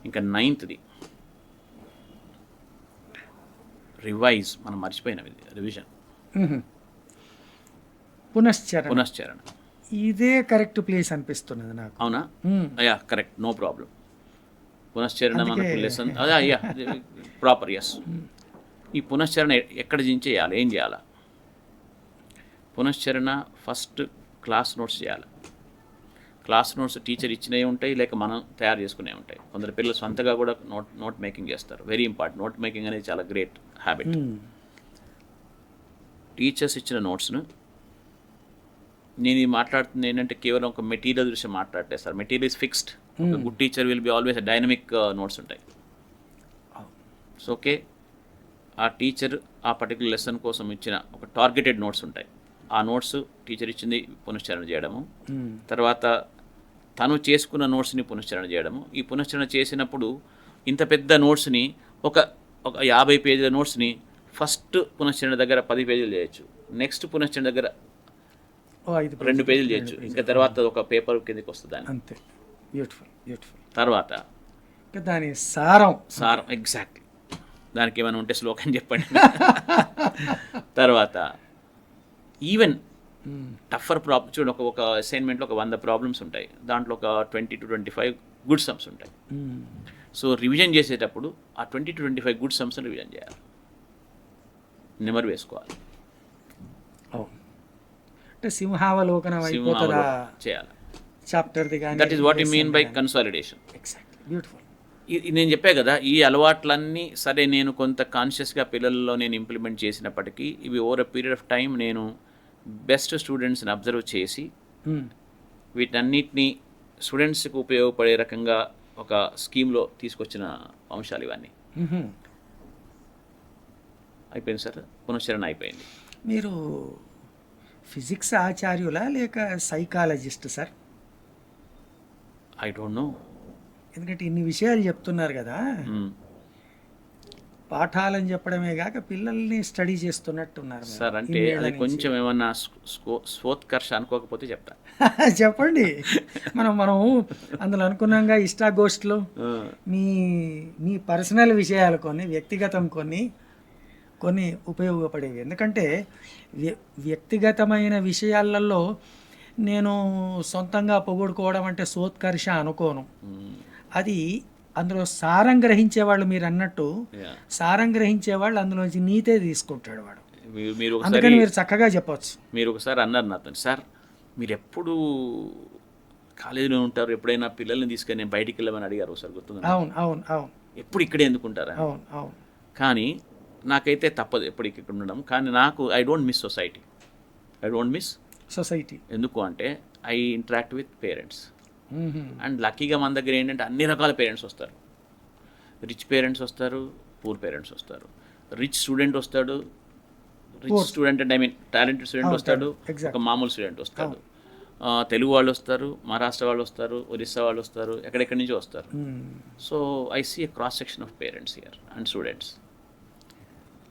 ఇంకా 9th revise, మనం మర్చిపోయినవి revision, పునశ్చరణ. ఇదే కరెక్ట్ ప్లేస్ అనిపిస్తున్నది నాకు. అవునా? Yeah, correct, no problem. పునశ్చరణ మనకు లెసన్, యా, ప్రాపర్, ఎస్. ఈ పునశ్చరణ ఎక్కడ చేయాలి, ఏం చేయాలా? పునశ్చరణ ఫస్ట్ క్లాస్ నోట్స్ చేయాలి. క్లాస్ నోట్స్ టీచర్ ఇచ్చినవి ఉంటాయి, లేక మనం తయారు చేసుకునేవి ఉంటాయి. కొందరు పిల్లలు సొంతగా కూడా నోట్ మేకింగ్ చేస్తారు. Very important. నోట్ మేకింగ్ అనేది చాలా గ్రేట్ హ్యాబిట్. టీచర్స్ ఇచ్చిన నోట్స్ను, నేను ఇది మాట్లాడుతుంది ఏంటంటే కేవలం ఒక మెటీరియల్ దృష్టి మాట్లాడలేదు sir. Material is fixed. Good teacher will be always dynamic notes ఉంటాయి. సో ఓకే, ఆ టీచర్ ఆ పర్టికులర్ లెసన్ కోసం ఇచ్చిన ఒక టార్గెటెడ్ నోట్స్ ఉంటాయి. ఆ నోట్స్ టీచర్ ఇచ్చింది పునశ్చరణ చేయడము, తర్వాత తను చేసుకున్న నోట్స్ని పునశ్చరణ చేయడము. ఈ పునశ్చరణ చేసినప్పుడు ఇంత పెద్ద నోట్స్ని ఒక 50 పేజీల నోట్స్ని ఫస్ట్ పునశ్చరణ దగ్గర 10 పేజీలు చేయొచ్చు, నెక్స్ట్ పునశ్చరణ దగ్గర 2 పేజీలు చేయొచ్చు, ఇంకా తర్వాత ఒక పేపర్ కిందకి వస్తుంది. అంతే. Beautiful, beautiful. తర్వాత దాని సారం ఎగ్జాక్ట్లీ. దానికి ఏమైనా ఉంటే శ్లోకం చెప్పండి. తర్వాత ఈవెన్ టఫర్ ప్రాబ్లమ్ చూడండి, ఒక అసైన్మెంట్లో ఒక 100 ప్రాబ్లమ్స్ ఉంటాయి, దాంట్లో ఒక 20 to 25 గుడ్ సమ్స్ ఉంటాయి. సో రివిజన్ చేసేటప్పుడు ఆ 20 to 25 గుడ్ సమ్స్ని రివిజన్ చేయాలి, నెమరు వేసుకోవాలి, అంటే సింహావలోకనం చేయాలి. చాప్టర్ది కానీ. That is what you mean by consolidation. Exactly, beautiful. నేను చెప్పా కదా, ఈ అలవాట్లన్నీ సరే నేను కొంత కాన్షియస్గా పిల్లల్లో నేను ఇంప్లిమెంట్ చేసినప్పటికీ ఇవి over a period of time నేను బెస్ట్ స్టూడెంట్స్ని అబ్జర్వ్ చేసి వీటన్నిటిని స్టూడెంట్స్కి ఉపయోగపడే రకంగా ఒక స్కీమ్లో తీసుకొచ్చిన అంశాలు ఇవన్నీ. అయిపోయింది సార్, పునశ్చరణ అయిపోయింది. మీరు ఫిజిక్స్ ఆచార్యులా లేక psychologist sir? I don't know. ఎందుకంటే ఇన్ని విషయాలు చెప్తున్నారు కదా, పాఠాలని చెప్పడమే కాక పిల్లల్ని స్టడీ చేస్తున్నట్టున్నారు సార్. అంటే అది కొంచెం ఏమన్నా స్వోత్కర్ష అనుకోకపోతే చెప్తా. చెప్పండి. మనం అందులో అనుకున్నాగా ఇష్టాగోష్ఠిలో మీ పర్సనల్ విషయాలు కొన్ని, వ్యక్తిగతం కొన్ని ఉపయోగపడేవి. ఎందుకంటే వ్యక్తిగతమైన విషయాలలో నేను సొంతంగా పొగుడుకోవడం అంటే సోత్కర్ష అనుకోను. అది అందులో సారం గ్రహించేవాళ్ళు, మీరు అన్నట్టు సారం గ్రహించేవాళ్ళు అందులోంచి నీతే తీసుకుంటాడు వాడు. అందుకని మీరు చక్కగా చెప్పవచ్చు. మీరు ఒకసారి అన్నారు నాతో, సార్ మీరు ఎప్పుడు కాలేజీలో ఉంటారు, ఎప్పుడైనా పిల్లల్ని తీసుకొని నేను బయటికి వెళ్ళమని అడిగారు ఒకసారి, గుర్తుంది? అవును. ఎప్పుడు ఇక్కడే ఎందుకుంటారా? అవును. కానీ నాకైతే తప్పదు ఎప్పుడు ఇక్కడ ఉండడం. కానీ నాకు ఐ డోంట్ మిస్ సొసైటీ. ఎందుకు అంటే I interact with parents. And లక్కీగా మన దగ్గర ఏంటంటే అన్ని రకాల పేరెంట్స్ వస్తారు. రిచ్ పేరెంట్స్ వస్తారు, పూర్ పేరెంట్స్ వస్తారు. రిచ్ స్టూడెంట్ వస్తాడు, రిచ్ స్టూడెంట్ అంటే ఐ మీన్ టాలెంటెడ్ స్టూడెంట్ వస్తాడు, ఒక మామూలు స్టూడెంట్ వస్తాడు. తెలుగు వాళ్ళు వస్తారు, మహారాష్ట్ర వాళ్ళు వస్తారు, ఒరిస్సా వాళ్ళు వస్తారు, ఎక్కడెక్కడి నుంచో వస్తారు. So I see a cross section of parents here and students.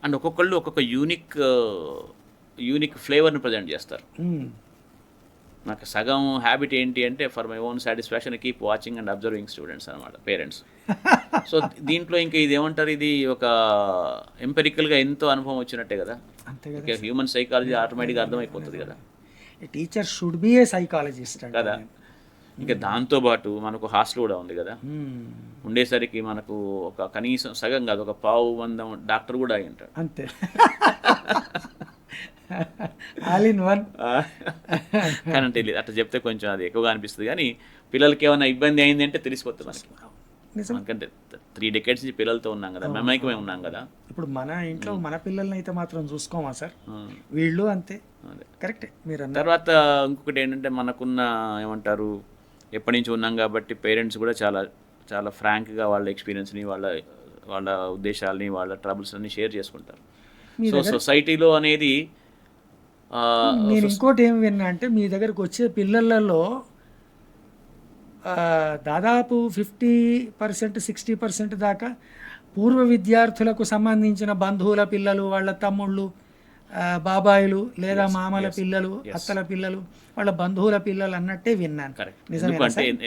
And ఒక్కొక్కళ్ళు ఒక్కొక్క యూనిక్ ఫ్లేవర్ని ప్రజెంట్ చేస్తారు. నాకు సగం హ్యాబిట్ ఏంటి అంటే for my own satisfaction keep watching and observing students అనమాట, పేరెంట్స్. సో దీంట్లో ఇంకా ఇది ఏమంటారు, ఇది ఒక ఎంపెరికల్గా ఎంతో అనుభవం వచ్చినట్టే కదా. హ్యూమన్ సైకాలజీ ఆటోమేటిక్గా అర్థమైపోతుంది కదా. Teacher should be A psychologist కదా. ఇంకా దాంతోపాటు మనకు హాస్టల్ కూడా ఉంది కదా. ఉండేసరికి మనకు ఒక కనీసం సగం కాదు, ఒక 1,000 డాక్టర్ కూడా అయి ఉంటాడు. అంతే, ఆల్ ఇన్ వన్. కానీ తెలియదు, అట్లా చెప్తే కొంచెం అది ఎక్కువగా అనిపిస్తుంది. కానీ పిల్లలకి ఏమైనా ఇబ్బంది అయింది అంటే తెలిసిపోతుంది మనకి. ఎందుకంటే 3 decades నుంచి పిల్లలతో ఉన్నాం కదా, మమైకమే ఉన్నాం కదా. ఇప్పుడు మన ఇంట్లో మన పిల్లల్ని అయితే మాత్రం చూసుకోమా సార్? వీళ్ళు అంతే. కరెక్టే మీరు. తర్వాత ఇంకొకటి ఏంటంటే మనకున్న ఏమంటారు, ఎప్పటి నుంచి ఉన్నాం కాబట్టి పేరెంట్స్ కూడా చాలా చాలా ఫ్రాంక్గా వాళ్ళ ఎక్స్పీరియన్స్ని, వాళ్ళ ఉద్దేశాలని, వాళ్ళ ట్రబుల్స్ అన్ని షేర్ చేసుకుంటారు. సో సొసైటీలో అనేది నేను ఇంకోటి ఏం విన్నా అంటే మీ దగ్గరకు వచ్చే పిల్లలలో దాదాపు 50%, 60% దాకా పూర్వ విద్యార్థులకు సంబంధించిన బంధువుల పిల్లలు, వాళ్ళ తమ్ముళ్ళు, బాబాయిలు లేదా మామల పిల్లలు, అత్తల పిల్లలు, వాళ్ళ బంధువుల పిల్లలు అన్నట్టే విన్నాను. కరెక్ట్.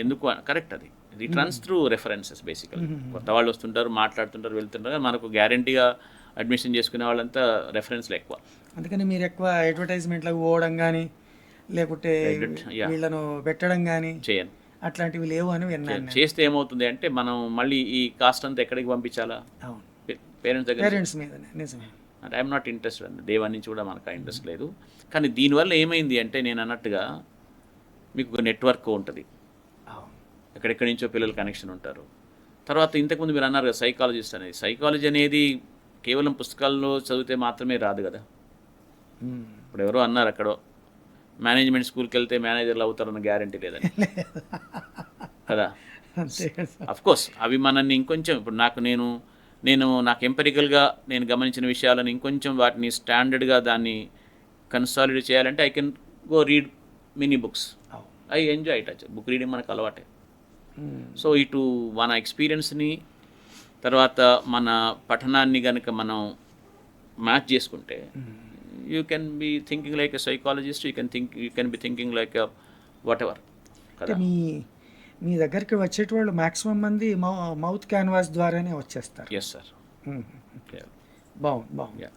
ఎందుకు కరెక్ట్, అది ఇట్ రన్స్ త్రూ రెఫరెన్సెస్ బేసికల్. కొత్త వాళ్ళు వస్తుంటారు, మాట్లాడుతుంటారు, వెళ్తుంటారు. మనకు గ్యారంటీగా అడ్మిషన్ చేసుకునే వాళ్ళంతా రెఫరెన్స్లు ఎక్కువ. అందుకని మీరు ఎక్కువ అడ్వర్టైజ్మెంట్లకు పోవడం కానీ లేకుంటే వీళ్ళను పెట్టడం కానీ చేయను. అట్లాంటివి లేవు అని విన్నాను నేను. చేస్తే ఏమవుతుంది అంటే మనం మళ్ళీ ఈ కాస్ట్ అంతా ఎక్కడికి పంపించాలా? అవును, పేరెంట్స్ దగ్గర. పేరెంట్స్ మీదనే, నిజమే. అంటే ఐఎమ్ నాట్ ఇంట్రెస్టెడ్ అండి, డే వన్ నుంచి కూడా మనకు ఆ ఇంట్రెస్ట్ లేదు. కానీ దీనివల్ల ఏమైంది అంటే నేను అన్నట్టుగా మీకు ఒక నెట్వర్క్ ఉంటుంది, అవును, ఎక్కడెక్కడి నుంచో పిల్లలు కనెక్షన్ ఉంటారు. తర్వాత ఇంతకుముందు మీరు అన్నారు కదా సైకాలజిస్ట్ అనేది. సైకాలజీ అనేది కేవలం పుస్తకాల్లో చదివితే మాత్రమే రాదు కదా. ఇప్పుడు ఎవరో అన్నారు అక్కడ మేనేజ్మెంట్ స్కూల్కి వెళ్తే మేనేజర్లు అవుతారన్న గ్యారంటీ లేదని కదా. అంతే కదా. అఫ్కోర్స్ అవి మనల్ని ఇంకొంచెం ఇప్పుడు నాకు ఎంపెరికల్గా నేను గమనించిన విషయాలను ఇంకొంచెం వాటిని స్టాండర్డ్గా దాన్ని కన్సాలిడేట్ చేయాలంటే I can go read mini books. I enjoy it. Book reading మనకు అలవాటే. సో ఇటు మన ఎక్స్పీరియన్స్ని తర్వాత మన పఠనాన్ని కనుక మనం మ్యాచ్ చేసుకుంటే you can be thinking like a psychologist, you can be thinking like whatever అంటే మీ దగ్గరికి వచ్చేటోళ్ళు మ్యాక్సిమం మంది మౌత్ క్యాన్వాస్ ద్వారానే వచ్చేస్తారు. Yes sir. బాగుంది. యా.